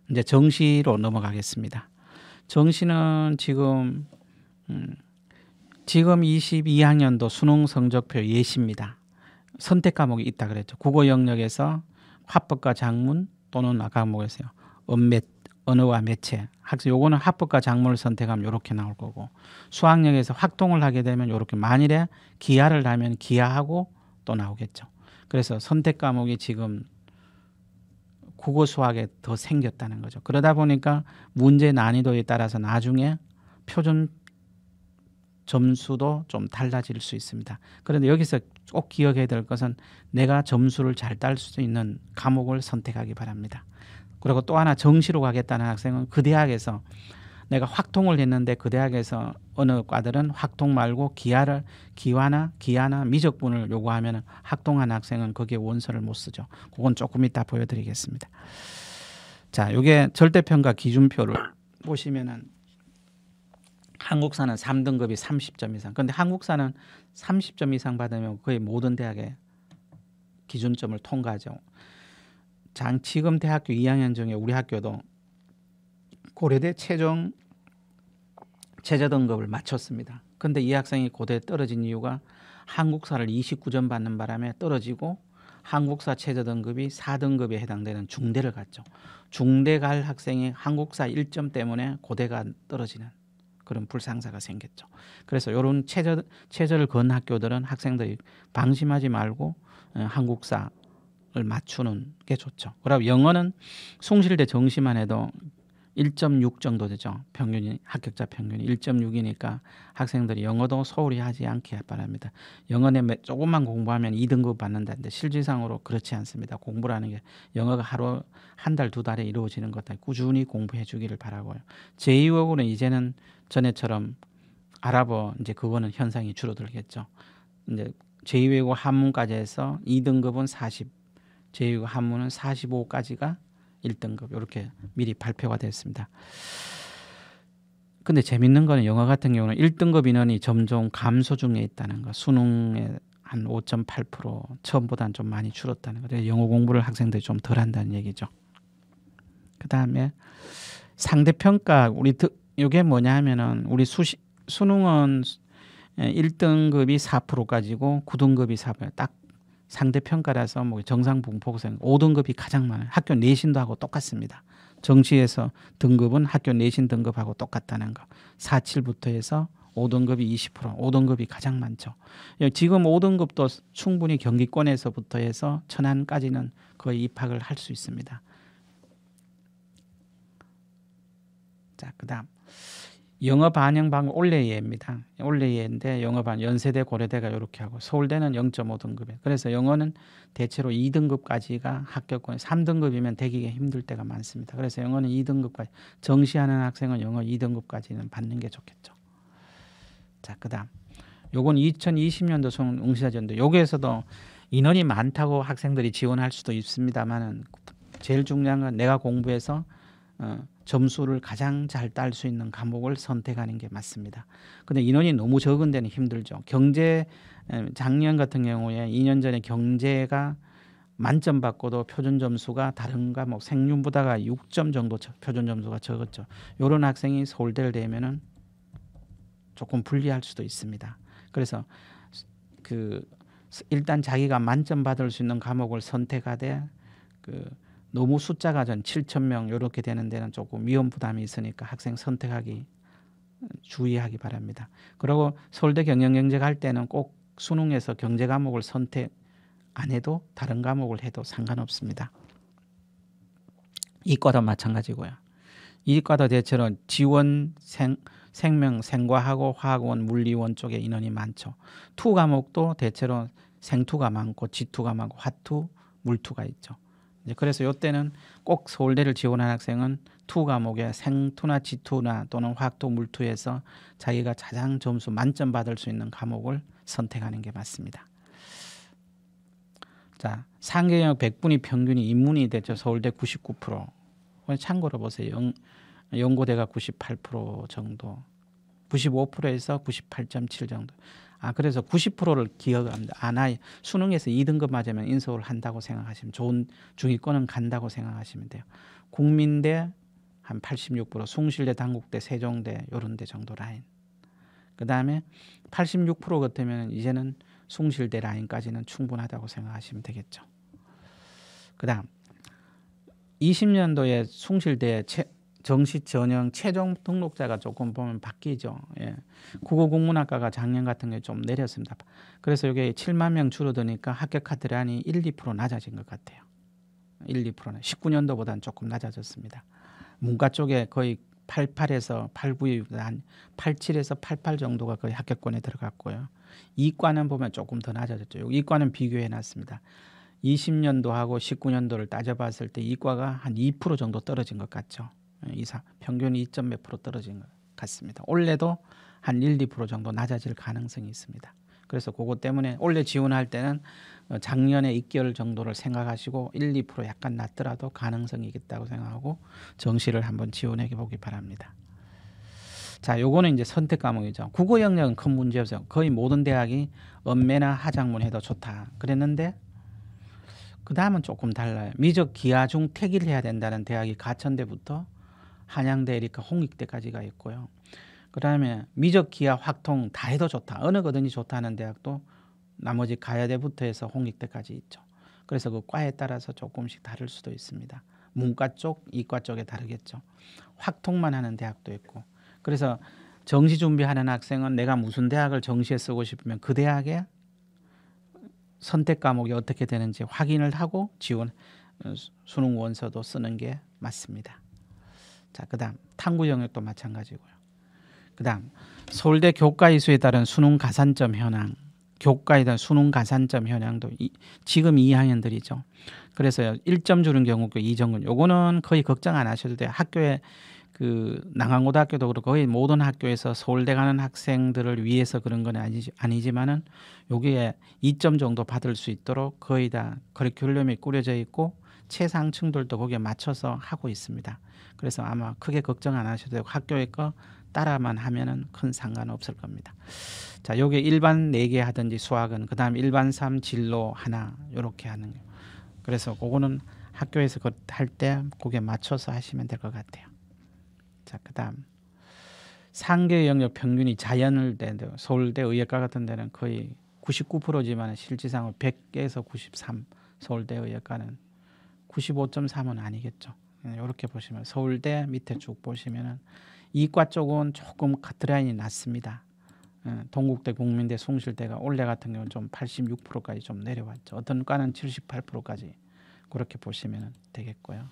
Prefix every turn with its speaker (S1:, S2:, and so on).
S1: 이제 정시로 넘어가겠습니다. 정시는 지금 22학년도 수능 성적표 예시입니다. 선택 과목이 있다 그랬죠. 국어 영역에서 화법과 작문 또는 아까 과목에서요. 언어와 매체. 학생 요거는 화법과 작문을 선택하면 이렇게 나올 거고, 수학역에서 확동을 하게 되면 이렇게, 만일에 기하를 하면 기하하고 또 나오겠죠. 그래서 선택 과목이 지금 국어 수학에 더 생겼다는 거죠. 그러다 보니까 문제 난이도에 따라서 나중에 표준 점수도 좀 달라질 수 있습니다. 그런데 여기서 꼭 기억해야 될 것은 내가 점수를 잘 딸 수 있는 과목을 선택하기 바랍니다. 그리고 또 하나, 정시로 가겠다는 학생은 그 대학에서 내가 확통을 했는데 그 대학에서 어느 과들은 확통 말고 기하나 미적분을 요구하면 확통한 학생은 거기에 원서를 못 쓰죠. 그건 조금 이따 보여드리겠습니다. 자, 이게 절대평가 기준표를 보시면은 한국사는 3등급이 30점 이상. 근데 한국사는 30점 이상 받으면 거의 모든 대학의 기준점을 통과하죠. 지금 대학교 2학년 중에 우리 학교도 고려대 최저 등급을 맞췄습니다. 근데 이 학생이 고대에 떨어진 이유가 한국사를 29점 받는 바람에 떨어지고 한국사 최저 등급이 4등급에 해당되는 중대를 갔죠. 중대 갈 학생이 한국사 1점 때문에 고대가 떨어지는 그런 불상사가 생겼죠. 그래서 이런 최저를 건 학교들은 학생들이 방심하지 말고 한국사를 맞추는 게 좋죠. 그리고 영어는 숭실대 정시만 해도 1.6 정도 되죠. 평균이, 합격자 평균이 1.6이니까 학생들이 영어도 소홀히 하지 않게 바랍니다. 영어는 조금만 공부하면 2등급 받는다는데 실질상으로 그렇지 않습니다. 공부라는 게 영어가 하루 한 달, 두 달에 이루어지는 것다. 꾸준히 공부해 주기를 바라고요. 제2외국어는 이제는 전에처럼 아랍어, 이제 그거는 현상이 줄어들겠죠. 이제 제2외국어 한문까지 해서 2등급은 40, 제2외국어 한문은 45까지가 1등급, 이렇게 미리 발표가 됐습니다. 근데 재밌는 거는 영어 같은 경우는 1등급 인원이 점점 감소 중에 있다는 거. 수능에 한 5.8% 처음보다는 좀 많이 줄었다는 거. 영어 공부를 학생들이 좀 덜 한다는 얘기죠. 그 다음에 상대평가, 이게 뭐냐 하면은 우리 수능은 1등급이 4%까지고 9등급이 4%. 딱 상대평가라서 뭐 정상분포생 5등급이 가장 많아요. 학교 내신도 하고 똑같습니다. 정시에서 등급은 학교 내신 등급하고 똑같다는 거. 4, 7부터 해서 5등급이 20%, 5등급이 가장 많죠. 지금 5등급도 충분히 경기권에서부터 해서 천안까지는 거의 입학을 할 수 있습니다. 자, 그다음 영어 반영 방법 올레예입니다. 올레예인데 영어 반영 연세대, 고려대가 이렇게 하고 서울대는 0.5등급에. 그래서 영어는 대체로 2등급까지가 합격권, 3등급이면 되기가 힘들 때가 많습니다. 그래서 영어는 2등급까지, 정시하는 학생은 영어 2등급까지는 받는 게 좋겠죠. 자, 그다음 요건 2020년도 수능 응시자전도, 여기에서도 인원이 많다고 학생들이 지원할 수도 있습니다만은 제일 중요한 건 내가 공부해서 점수를 가장 잘 딸 수 있는 과목을 선택하는 게 맞습니다. 근데 인원이 너무 적은 데는 힘들죠. 경제, 작년 같은 경우에 2년 전에 경제가 만점 받고도 표준 점수가 다른 과목 생윤보다가 6점 정도 표준 점수가 적었죠. 이런 학생이 서울대를 되면은 조금 불리할 수도 있습니다. 그래서 일단 자기가 만점 받을 수 있는 과목을 선택하되 너무 숫자가 7,000명 이렇게 되는 데는 조금 위험 부담이 있으니까 학생 선택하기 주의하기 바랍니다. 그리고 서울대 경영경제 갈 때는 꼭 수능에서 경제 과목을 선택 안 해도 다른 과목을 해도 상관없습니다. 이과도 마찬가지고요. 이과도 대체로 지원, 생명, 생과하고 화학원, 물리원 쪽에 인원이 많죠. 투 과목도 대체로 생투가 많고 지투가 많고 화투, 물투가 있죠. 그래서 이때는 꼭 서울대를 지원한 학생은 투 과목에 생투나 지투나 또는 화학투, 물투에서 자기가 가장 점수 만점 받을 수 있는 과목을 선택하는 게 맞습니다. 자, 상계영역 100분위 평균이 인문이 됐죠. 서울대 99%. 참고로 보세요. 연고대가 98% 정도, 95%에서 98.7 정도. 그래서 90%를 기억합니다. 나 수능에서 2등급 맞으면 인서울 한다고 생각하시면, 좋은 중위권은 간다고 생각하시면 돼요. 국민대 한 86%, 숭실대, 단국대, 세종대 요런 데 정도 라인. 그 다음에 86% 같으면 이제는 숭실대 라인까지는 충분하다고 생각하시면 되겠죠. 그 다음 20년도에 숭실대 정시 전형 최종 등록자가 조금 보면 바뀌죠. 예. 국어국문학과가 작년 같은 게 좀 내렸습니다. 그래서 이게 7만 명 줄어드니까 합격한 대란이 1, 2% 낮아진 것 같아요. 1, 2%는 19년도보다는 조금 낮아졌습니다. 문과 쪽에 거의 88에서 89보다 한 87에서 88 정도가 거의 합격권에 들어갔고요. 이과는 보면 조금 더 낮아졌죠. 이과는 비교해 놨습니다. 20년도하고 19년도를 따져봤을 때 이과가 한 2% 정도 떨어진 것 같죠. 평균이 2점 몇 프로 떨어진 것 같습니다. 올해도 한 1, 2% 정도 낮아질 가능성이 있습니다. 그래서 그것 때문에 올해 지원할 때는 작년에 2개월 정도를 생각하시고 1, 2% 약간 낮더라도 가능성이 있겠다고 생각하고 정시를 한번 지원해 보기 바랍니다. 자, 요거는 이제 선택 과목이죠. 국어 영역은 큰 문제 없어요. 거의 모든 대학이 엄매나 하장문 해도 좋다 그랬는데 그 다음은 조금 달라요. 미적 기하 중 택일 해야 된다는 대학이 가천대부터 한양대, 이렇게 홍익대까지가 있고요. 그 다음에 미적 기하 확통 다 해도 좋다. 어느 거든지 좋다는 대학도 나머지 가야대부터 해서 홍익대까지 있죠. 그래서 그 과에 따라서 조금씩 다를 수도 있습니다. 문과 쪽, 이과 쪽에 다르겠죠. 확통만 하는 대학도 있고. 그래서 정시 준비하는 학생은 내가 무슨 대학을 정시에 쓰고 싶으면 그 대학에 선택 과목이 어떻게 되는지 확인을 하고 지원 수능 원서도 쓰는 게 맞습니다. 자, 그다음 탐구 영역도 마찬가지고요. 그다음 서울대 교과 이수에 따른 수능 가산점 현황, 교과에 대한 수능 가산점 현황도 지금 2학년들이죠. 그래서 1점 주는 경우가 이정근, 요거는 거의 걱정 안 하셔도 돼요. 학교에 그 난강고등학교도 그렇고 거의 모든 학교에서 서울대 가는 학생들을 위해서 그런 건 아니지만은 여기에 2점 정도 받을 수 있도록 거의 다 커리큘럼이 꾸려져 있고 최상층들도 거기에 맞춰서 하고 있습니다. 그래서 아마 크게 걱정 안 하셔도 되고 학교의 거 따라만 하면은 큰 상관없을 겁니다. 자, 요게 일반 4개 하든지 수학은 그다음 일반 3 진로 하나 요렇게 하는 거. 그래서 그거는 학교에서 할 때 그게 맞춰서 하시면 될 것 같아요. 자, 그다음 상계 영역 평균이 자연을 대도 서울대 의예과 같은 데는 거의 99%지만 실질상으로 100에서 93, 서울대 의예과는 95.3은 아니겠죠. 이렇게 보시면 서울대 밑에 쭉 보시면은 이과 쪽은 조금 카트라인이 낮습니다. 동국대, 국민대, 숭실대가 올해 같은 경우는 좀 86%까지 좀 내려왔죠. 어떤 과는 78%까지 그렇게 보시면 되겠고요.